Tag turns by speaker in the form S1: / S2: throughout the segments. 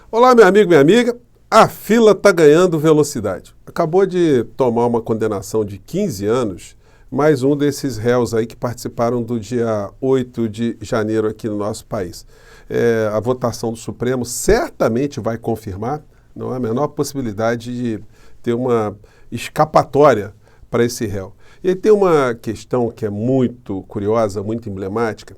S1: Olá, meu amigo, minha amiga. A fila está ganhando velocidade. Acabou de tomar uma condenação de 15 anos, mais um desses réus aí que participaram do dia 8 de janeiro aqui no nosso país. A votação do Supremo certamente vai confirmar, não há a menor possibilidade de ter uma escapatória para esse réu. E aí tem uma questão que é muito curiosa, muito emblemática,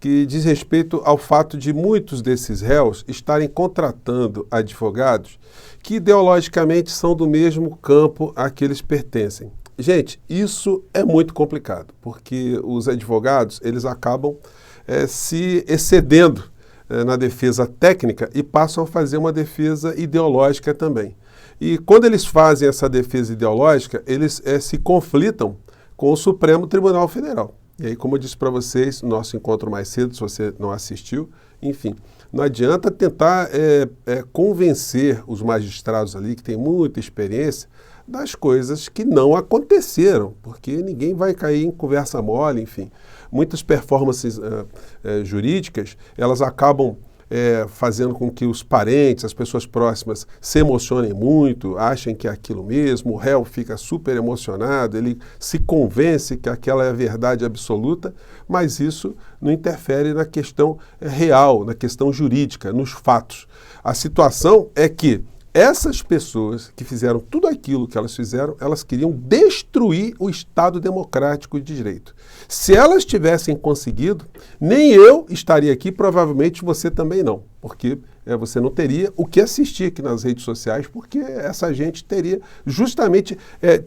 S1: que diz respeito ao fato de muitos desses réus estarem contratando advogados que ideologicamente são do mesmo campo a que eles pertencem. Gente, isso é muito complicado, porque os advogados eles acabam se excedendo na defesa técnica e passam a fazer uma defesa ideológica também. E quando eles fazem essa defesa ideológica, eles se conflitam com o Supremo Tribunal Federal. E aí, como eu disse para vocês, nosso encontro mais cedo, se você não assistiu, enfim, não adianta tentar convencer os magistrados ali, que têm muita experiência, das coisas que não aconteceram, porque ninguém vai cair em conversa mole, enfim. Muitas performances jurídicas, elas acabam fazendo com que os parentes, as pessoas próximas se emocionem muito, achem que é aquilo mesmo, o réu fica super emocionado, ele se convence que aquela é a verdade absoluta, mas isso não interfere na questão real, na questão jurídica, nos fatos. A situação é que essas pessoas que fizeram tudo aquilo que elas fizeram, elas queriam destruir o Estado democrático de direito. Se elas tivessem conseguido, nem eu estaria aqui, provavelmente você também não, porque você não teria o que assistir aqui nas redes sociais, porque essa gente teria justamente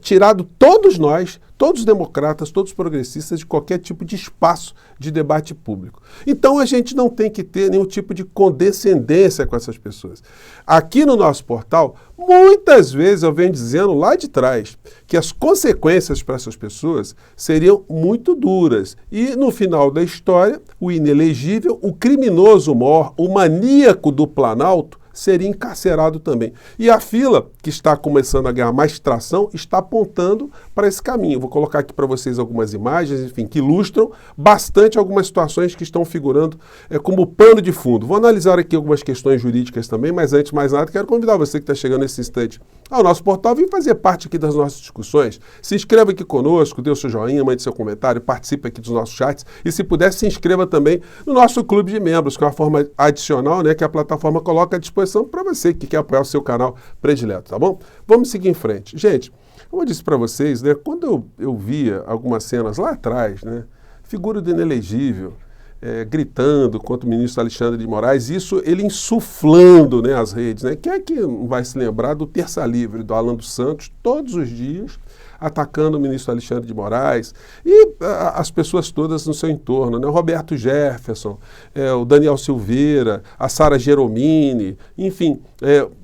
S1: tirado todos nós, todos os democratas, todos os progressistas, de qualquer tipo de espaço de debate público. Então a gente não tem que ter nenhum tipo de condescendência com essas pessoas. Aqui no nosso portal, muitas vezes eu venho dizendo lá de trás que as consequências para essas pessoas seriam muito duras. E no final da história, o inelegível, o criminoso mor, o maníaco do Planalto, seria encarcerado também. E a fila, que está começando a ganhar mais tração, está apontando para esse caminho. Vou colocar aqui para vocês algumas imagens, enfim, que ilustram bastante algumas situações que estão figurando como pano de fundo. Vou analisar aqui algumas questões jurídicas também, mas antes de mais nada, quero convidar você que está chegando nesse instante ao nosso portal, vem fazer parte aqui das nossas discussões. Se inscreva aqui conosco, dê o seu joinha, mande seu comentário, participe aqui dos nossos chats e, se puder, se inscreva também no nosso clube de membros, que é uma forma adicional, que a plataforma coloca à disposição para você que quer apoiar o seu canal predileto, tá bom? Vamos seguir em frente. Gente, como eu disse para vocês, quando eu via algumas cenas lá atrás, figura do inelegível, gritando contra o ministro Alexandre de Moraes, isso ele insuflando as redes. Quem é que não vai se lembrar do Terça Livre, do Alan dos Santos, todos os dias, atacando o ministro Alexandre de Moraes e as pessoas todas no seu entorno, o Roberto Jefferson, o Daniel Silveira, a Sara Geromini, enfim,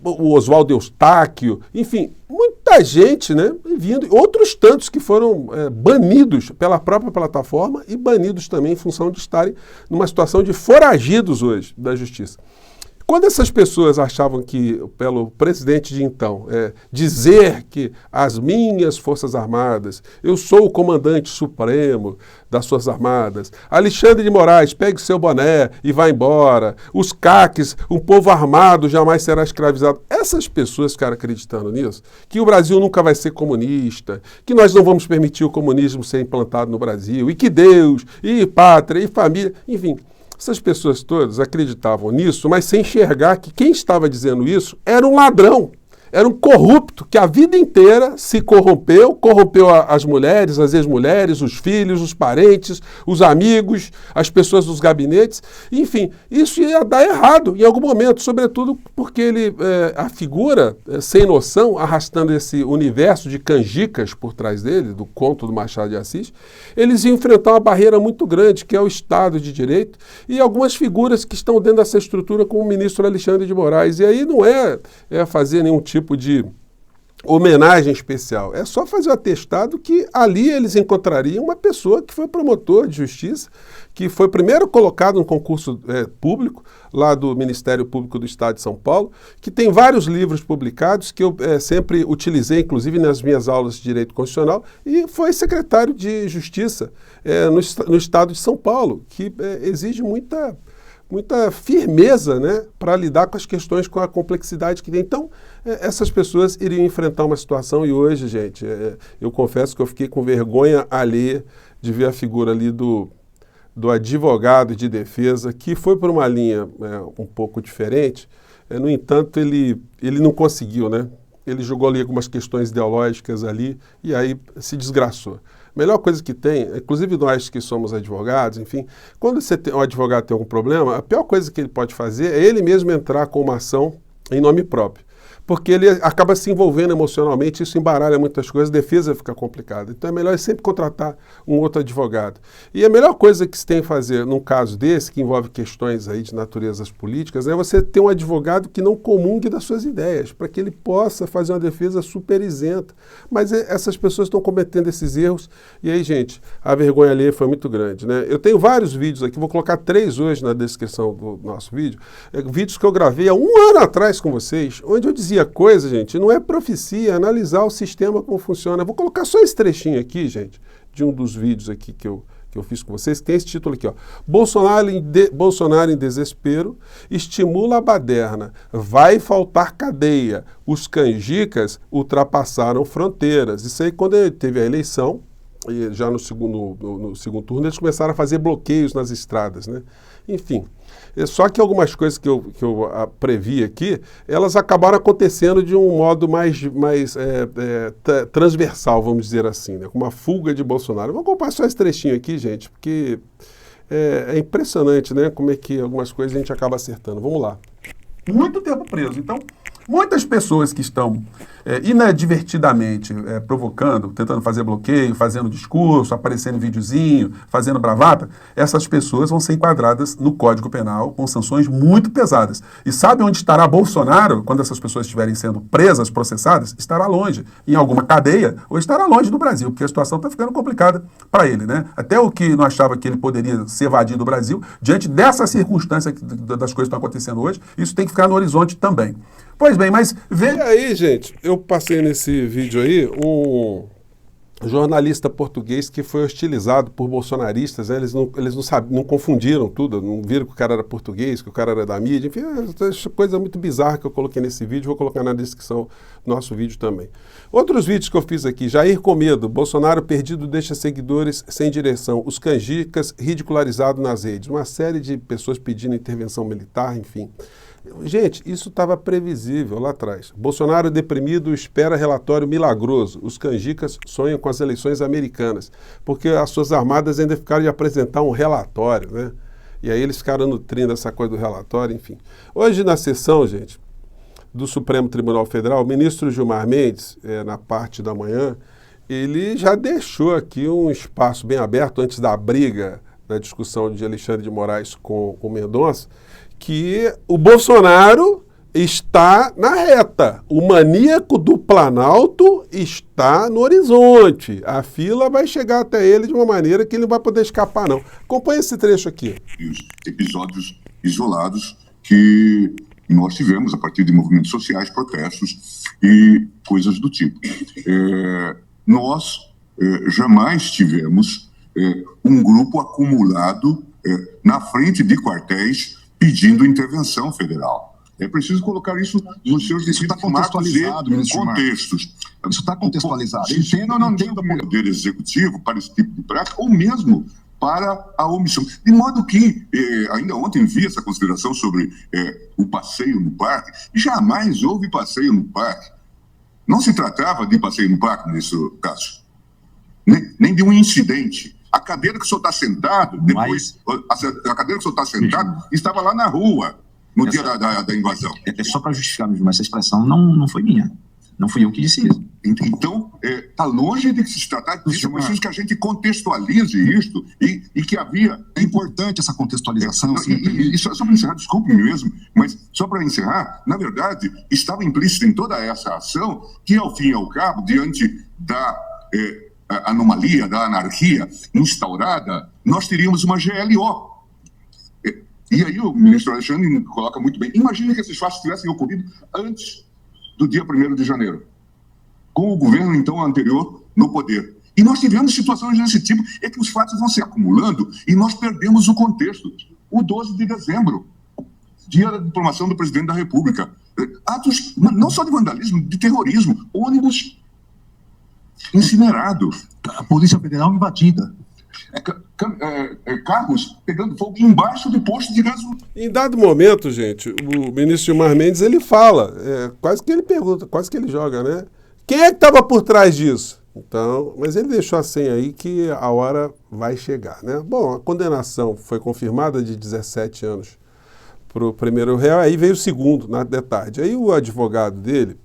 S1: o Oswaldo Eustáquio, enfim, muita gente vindo, outros tantos que foram banidos pela própria plataforma e banidos também em função de estarem numa situação de foragidos hoje da justiça. Quando essas pessoas achavam que, pelo presidente de então, dizer que as minhas Forças Armadas, eu sou o comandante supremo das Forças Armadas, Alexandre de Moraes, pegue seu boné e vá embora, os CACs, um povo armado jamais será escravizado. Essas pessoas ficaram acreditando nisso, que o Brasil nunca vai ser comunista, que nós não vamos permitir o comunismo ser implantado no Brasil, e que Deus, e pátria, e família, enfim. Essas pessoas todas acreditavam nisso, mas sem enxergar que quem estava dizendo isso era um ladrão, era um corrupto que a vida inteira se corrompeu as mulheres, as ex-mulheres, os filhos, os parentes, os amigos, as pessoas dos gabinetes. Enfim, isso ia dar errado em algum momento, sobretudo porque a figura sem noção, arrastando esse universo de canjicas por trás dele, do conto do Machado de Assis, eles iam enfrentar uma barreira muito grande, que é o Estado de Direito, e algumas figuras que estão dentro dessa estrutura, como o ministro Alexandre de Moraes. E aí não é fazer nenhum tipo de homenagem especial. É só fazer o atestado que ali eles encontrariam uma pessoa que foi promotor de justiça, que foi primeiro colocado no concurso público, lá do Ministério Público do Estado de São Paulo, que tem vários livros publicados, que eu sempre utilizei, inclusive nas minhas aulas de Direito Constitucional, e foi secretário de Justiça no Estado de São Paulo, que exige muita muita firmeza, né, para lidar com as questões, com a complexidade que tem. Então, essas pessoas iriam enfrentar uma situação e hoje, gente, eu confesso que eu fiquei com vergonha alheia de ver a figura ali do advogado de defesa, que foi por uma linha um pouco diferente. No entanto, ele não conseguiu, né? Ele jogou ali algumas questões ideológicas ali e aí se desgraçou. A melhor coisa que tem, inclusive nós que somos advogados, enfim, quando um advogado tem algum problema, a pior coisa que ele pode fazer é ele mesmo entrar com uma ação em nome próprio. Porque ele acaba se envolvendo emocionalmente, isso embaralha muitas coisas, a defesa fica complicada. Então é melhor sempre contratar um outro advogado. E a melhor coisa que se tem a fazer num caso desse, que envolve questões aí de naturezas políticas, é você ter um advogado que não comungue das suas ideias, para que ele possa fazer uma defesa super isenta. Mas essas pessoas estão cometendo esses erros, e aí, gente, a vergonha alheia foi muito grande, né? Eu tenho vários vídeos aqui, vou colocar 3 hoje na descrição do nosso vídeo, vídeos que eu gravei há 1 ano atrás com vocês, onde eu dizia coisa, gente, não é profecia, é analisar o sistema como funciona. Eu vou colocar só esse trechinho aqui, gente, de um dos vídeos aqui que eu fiz com vocês, que tem esse título aqui, ó. Bolsonaro em desespero, estimula a baderna, vai faltar cadeia, os canjicas ultrapassaram fronteiras. Isso aí quando teve a eleição, e já no segundo turno, eles começaram a fazer bloqueios nas estradas, né? Enfim, só que algumas coisas que eu previ aqui, elas acabaram acontecendo de um modo mais transversal, vamos dizer assim, né? Com uma fuga de Bolsonaro. Vou comprar só esse trechinho aqui, gente, porque é impressionante, né? Como é que algumas coisas a gente acaba acertando. Vamos lá. Muito tempo preso. Então, muitas pessoas que estão inadvertidamente provocando, tentando fazer bloqueio, fazendo discurso, aparecendo em videozinho, fazendo bravata, essas pessoas vão ser enquadradas no Código Penal com sanções muito pesadas. E sabe onde estará Bolsonaro quando essas pessoas estiverem sendo presas, processadas? Estará longe, em alguma cadeia, ou estará longe do Brasil, porque a situação está ficando complicada para ele, né? Até o que não achava que ele poderia se evadir do Brasil, diante dessa circunstância das coisas que estão acontecendo hoje, isso tem que ficar no horizonte também. Pois bem, mas veja aí, gente, eu passei nesse vídeo aí um jornalista português que foi hostilizado por bolsonaristas, né? Eles não confundiram tudo, não viram que o cara era português, que o cara era da mídia, enfim, coisa muito bizarra que eu coloquei nesse vídeo, vou colocar na descrição do nosso vídeo também. Outros vídeos que eu fiz aqui, Jair com medo, Bolsonaro perdido deixa seguidores sem direção, os canjicas ridicularizados nas redes, uma série de pessoas pedindo intervenção militar, enfim. Gente, isso estava previsível lá atrás. Bolsonaro deprimido espera relatório milagroso. Os canjicas sonham com as eleições americanas, porque as suas armadas ainda ficaram de apresentar um relatório, né? E aí eles ficaram nutrindo essa coisa do relatório, enfim. Hoje na sessão, gente, do Supremo Tribunal Federal, o ministro Gilmar Mendes, na parte da manhã, ele já deixou aqui um espaço bem aberto antes da briga, da discussão de Alexandre de Moraes com o Mendonça, que o Bolsonaro está na reta. O maníaco do Planalto está no horizonte. A fila vai chegar até ele de uma maneira que ele não vai poder escapar, não. Acompanhe esse trecho aqui.
S2: Os episódios isolados que nós tivemos a partir de movimentos sociais, protestos e coisas do tipo. Nós jamais tivemos um grupo acumulado na frente de quartéis pedindo intervenção federal. É preciso colocar isso nos seus devidos marcos e contextos.
S3: Isso está contextualizado.
S2: Não tem do Poder Executivo para esse tipo de prática, ou mesmo para a omissão. De modo que, ainda ontem vi essa consideração sobre o passeio no parque, jamais houve passeio no parque. Não se tratava de passeio no parque nesse caso, nem de um incidente. A cadeira que o senhor está sentado, depois, a cadeira que o senhor está sentado, estava lá na rua, no dia da invasão.
S3: É só para justificar mesmo, essa expressão não foi minha. Não fui eu que disse isso.
S2: Então, está longe de se tratar disso. É preciso que a gente contextualize isto e que havia...
S3: É importante essa contextualização.
S2: E só para encerrar, desculpe-me mesmo, mas só para encerrar, na verdade, estava implícito em toda essa ação que, ao fim e ao cabo, diante da anomalia, da anarquia instaurada, nós teríamos uma GLO. E aí o ministro Alexandre coloca muito bem. Imagine que esses fatos tivessem ocorrido antes do dia 1º de janeiro, com o governo, então, anterior no poder. E nós tivemos situações desse tipo, é que os fatos vão se acumulando e nós perdemos o contexto. o 12 de dezembro, dia da diplomação do presidente da República. Atos não só de vandalismo, de terrorismo, ônibus incinerado.
S3: A Polícia Federal invadida.
S2: Carros pegando fogo embaixo de posto de gasolina.
S1: Em dado momento, gente, o ministro Gilmar Mendes, ele fala, quase que ele pergunta, quase que ele joga, né? Quem é que estava por trás disso? Então, mas ele deixou a senha aí que a hora vai chegar, né? Bom, a condenação foi confirmada de 17 anos para o primeiro réu, aí veio o segundo, de tarde. Aí o advogado dele,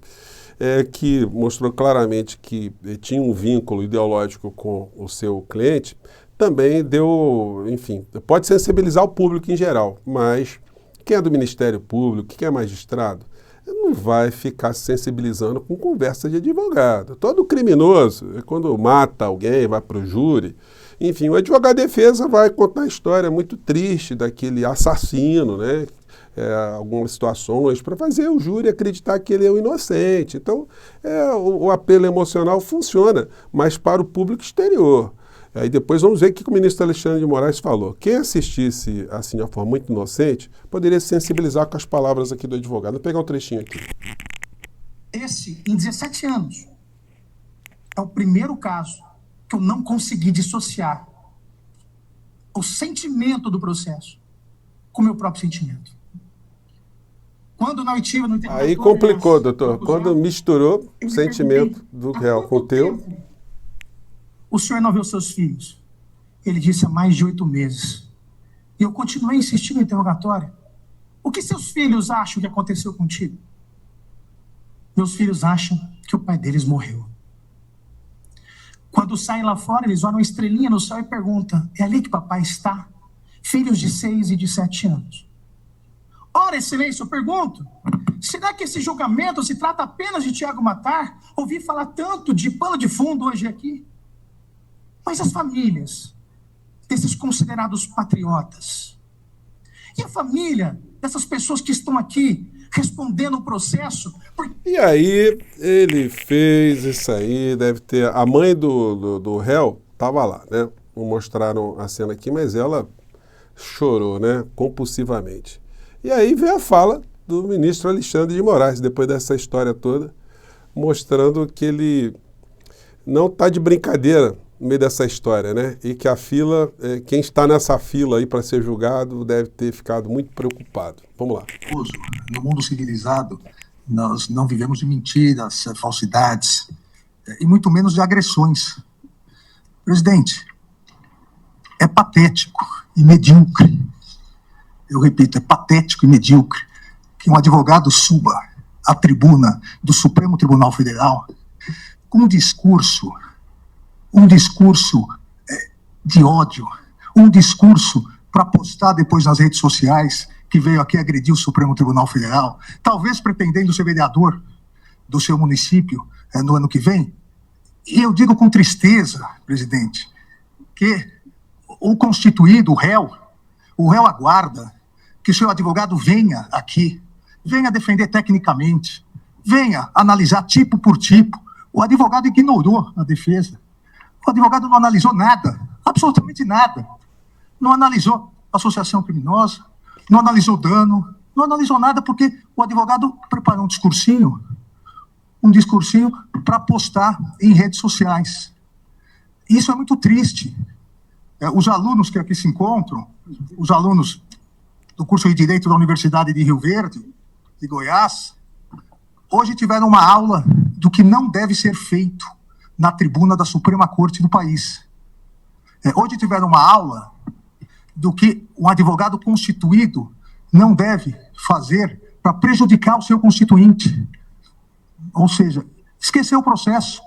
S1: que mostrou claramente que tinha um vínculo ideológico com o seu cliente, também deu, enfim, pode sensibilizar o público em geral, mas quem é do Ministério Público, quem é magistrado, não vai ficar se sensibilizando com conversa de advogado. Todo criminoso, quando mata alguém, vai para o júri, enfim, o advogado de defesa vai contar a história muito triste daquele assassino, né? Algumas situações para fazer o júri acreditar que ele é o inocente. Então, o apelo emocional funciona, mas para o público exterior. Aí depois vamos ver o que o ministro Alexandre de Moraes falou. Quem assistisse assim de uma forma muito inocente poderia se sensibilizar com as palavras aqui do advogado. Vou pegar um trechinho aqui.
S4: Esse, em 17 anos, é o primeiro caso que eu não consegui dissociar o sentimento do processo com o meu próprio sentimento. Quando na oitiva, no interrogatório...
S1: Aí complicou, doutor. Quando misturou o sentimento do réu com o teu...
S4: O senhor não viu seus filhos? Ele disse há mais de 8 meses. E eu continuei insistindo no interrogatório. O que seus filhos acham que aconteceu contigo? Meus filhos acham que o pai deles morreu. Quando saem lá fora, eles olham uma estrelinha no céu e perguntam: é ali que papai está? Filhos de 6 e de 7 anos. Ora, excelência, eu pergunto, será que esse julgamento se trata apenas de Tiago Matar? Ouvi falar tanto de pano de fundo hoje aqui. Mas as famílias desses considerados patriotas? E a família dessas pessoas que estão aqui respondendo o processo?
S1: E aí ele fez isso aí, deve ter... A mãe do réu estava lá, né? Não mostraram a cena aqui, mas ela chorou, né? Compulsivamente. E aí veio a fala do ministro Alexandre de Moraes, depois dessa história toda, mostrando que ele não está de brincadeira no meio dessa história, né? E que a fila, quem está nessa fila aí para ser julgado deve ter ficado muito preocupado. Vamos lá.
S3: No mundo civilizado, nós não vivemos de mentiras, falsidades, e muito menos de agressões. Presidente, é patético e medíocre, eu repito, é patético e medíocre que um advogado suba à tribuna do Supremo Tribunal Federal com um discurso de ódio, um discurso para postar depois nas redes sociais que veio aqui agredir o Supremo Tribunal Federal, talvez pretendendo ser vereador do seu município no ano que vem. E eu digo com tristeza, presidente, que o constituído, o réu aguarda que o seu advogado venha aqui, venha defender tecnicamente, venha analisar tipo por tipo. O advogado ignorou a defesa. O advogado não analisou nada, absolutamente nada. Não analisou associação criminosa, não analisou dano, não analisou nada porque o advogado preparou um discursinho para postar em redes sociais. Isso é muito triste. Os alunos que aqui se encontram, os alunos do curso de Direito da Universidade de Rio Verde, de Goiás, hoje tiveram uma aula do que não deve ser feito na tribuna da Suprema Corte do país. Hoje tiveram uma aula do que um advogado constituído não deve fazer para prejudicar o seu constituinte. Ou seja, esquecer o processo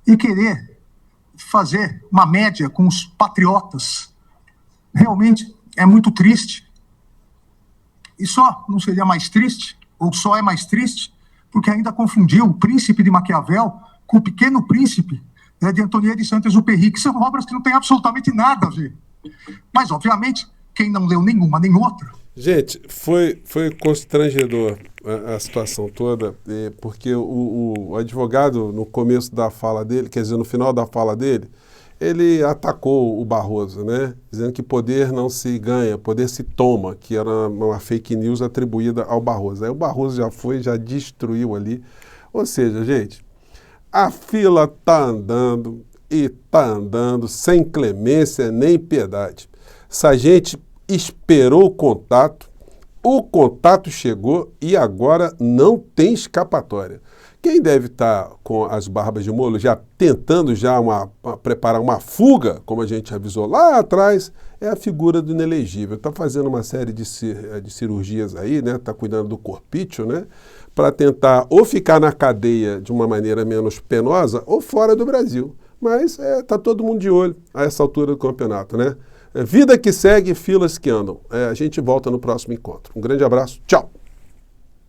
S3: e querer fazer uma média com os patriotas. Realmente é muito triste. E só não seria mais triste, ou só é mais triste, porque ainda confundiu o Príncipe de Maquiavel com o Pequeno Príncipe de Antonieta de Saint-Exupéry, que são obras que não têm absolutamente nada a ver. Mas, obviamente, quem não leu nenhuma nem outra...
S1: Gente, foi constrangedor a situação toda, porque o advogado, no começo da fala dele, quer dizer, no final da fala dele, ele atacou o Barroso, né? Dizendo que poder não se ganha, poder se toma, que era uma fake news atribuída ao Barroso. Aí o Barroso já foi, já destruiu ali. Ou seja, gente, a fila está andando e está andando sem clemência nem piedade. Essa gente esperou o contato chegou e agora não tem escapatória. Quem deve estar com as barbas de molho, já tentando preparar uma fuga, como a gente avisou lá atrás, é a figura do inelegível. Está fazendo uma série de cirurgias aí, né? Está cuidando do corpício, né? Para tentar ou ficar na cadeia de uma maneira menos penosa ou fora do Brasil. Mas está todo mundo de olho a essa altura do campeonato, né? Vida que segue, filas que andam. A gente volta no próximo encontro. Um grande abraço, tchau!